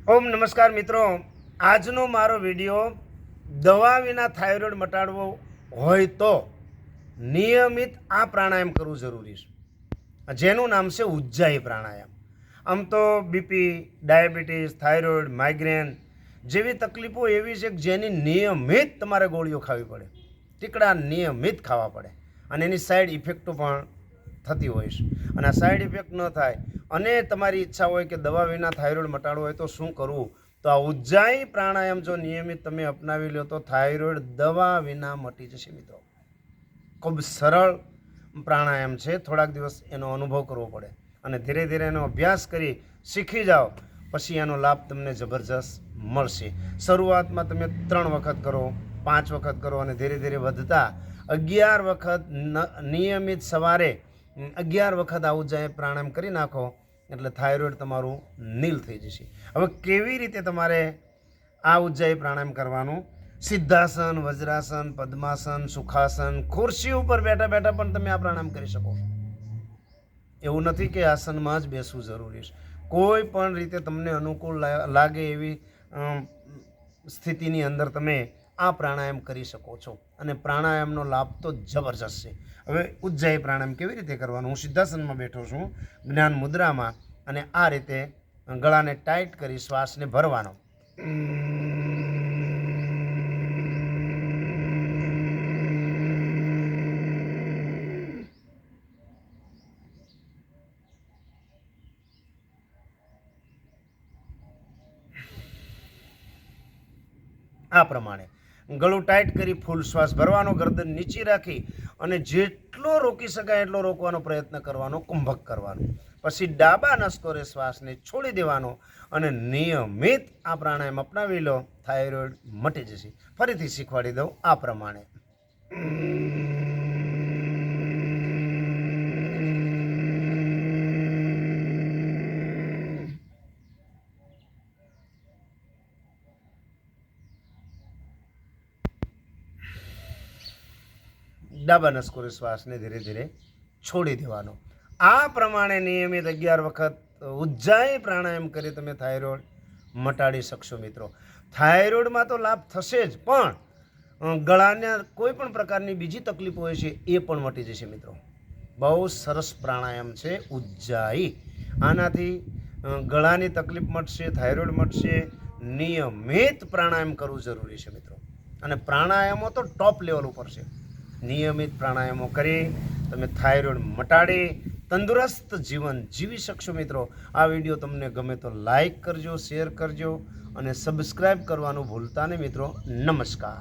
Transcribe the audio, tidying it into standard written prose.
ओम नमस्कार मित्रों, आजनो मारो विडियो दवा विना थायरॉइड मटाड़वो होय तो नियमित आ प्राणायाम करवू जरूरी है, जेनु नाम से उज्जाई प्राणायाम। आम तो बीपी, डायबिटीज, थायरॉइड, माइग्रेन जेवी तकलीफों एवी है जेनी नियमित तमारे गोळीओ खावी पड़े, टीकड़ा नियमित खावा पड़े अने एनी साइड इफेक्टो पण थती होय छे। अने आ साइड इफेक्ट न थाय अने तमारी इच्छा होय के दवा विना थायरॉइड मटाड़वो होय तो शुं करवुं, तो आ उज्जाई प्राणायाम जो नियमित तमे अपनावी लो तो थायरॉइड दवा विना मटी जशे। मित्रों, खूब सरल प्राणायाम है, थोड़ाक दिवस एनो अनुभव करवो पड़े अने धीरे धीरे एनो अभ्यास करी शीखी जाओ, पछी एनो लाभ तमने जबरदस्त मळशे। शरूआत में तमे 3 वखत करो, 5 वखत करो अने धीरे धीरे वधता 11 वखत नियमित सवारे 11 वखत आ उज्जाई प्राणायाम करी नाखो एटले थायरॉइड तमारुं नील थई जशे। हवे केवी रीते तमारे आ उज्जाई प्राणायाम करवानुं? सिद्धासन, वज्रासन, पद्मासन, सुखासन, खुर्शी पर बैठा बैठा पण तमे आ प्राणायाम करी शको। एवुं नथी के आसनमां ज बेसવું जरूरी छे, कोई पण रीते तमने अनुकूल लागे एवी स्थितिनी अंदर तमे आ प्राणायाम करी शको छो अने प्राणायामनो लाभ तो जबरदस्त छे। हवे उज्जाई प्राणायाम केवी रीते करवानुं? हूँ सिद्धासનમાં બેઠો છું, જ્ઞાન મુદ્રામાં, અને આ રીતે ગળાને ટાઈટ કરી શ્વાસને ભરવાનો। आ प्रमाणे गळું टाइट करी फूल श्वास भरवानो, गर्दन नीची राखी अने जेटलो रोकी शकाय एटलो रोकवानो प्रयत्न करवानो, कुंभक करवानो। पछी डाबा नसकोरे श्वासने छोड़ी देवानो अने नियमित आ प्राणायाम अपनावी लो, थायरॉइड मटी जशे। फरीथी शीखवाड़ी दऊं आ प्रमाणे। डाबा नसकोरे श्वास ने धीरे धीरे छोड़ी देवानो। आ प्रमाणे नियमित 11 वखत उज्जाई प्राणायाम करी तमे थायरॉइड मटाड़ी शकशो। मित्रों, थायरॉइड में तो लाभ थशे ज, पण गळाना कोई पण प्रकारनी बीजी तकलीफो होय छे ए पण मटी जशे। मित्रों, बहु सरस प्राणायाम छे उज्जाई। आनाथी गळानी तकलीफ मटशे, थायरॉइड मटशे। नियमित प्राणायाम करवू जरूरी छे मित्रों, अने प्राणायामो तो टॉप लेवल पर छे। नियमित प्राणायामों करी तमे थायरॉइड मटाड़ी तंदुरस्त जीवन जीवी शकशो। मित्रों, आ विडियो तमने गमे तो लाइक करजो, शेर करजो अने सब्सक्राइब करवानुं भूलता नहीं। मित्रों, नमस्कार।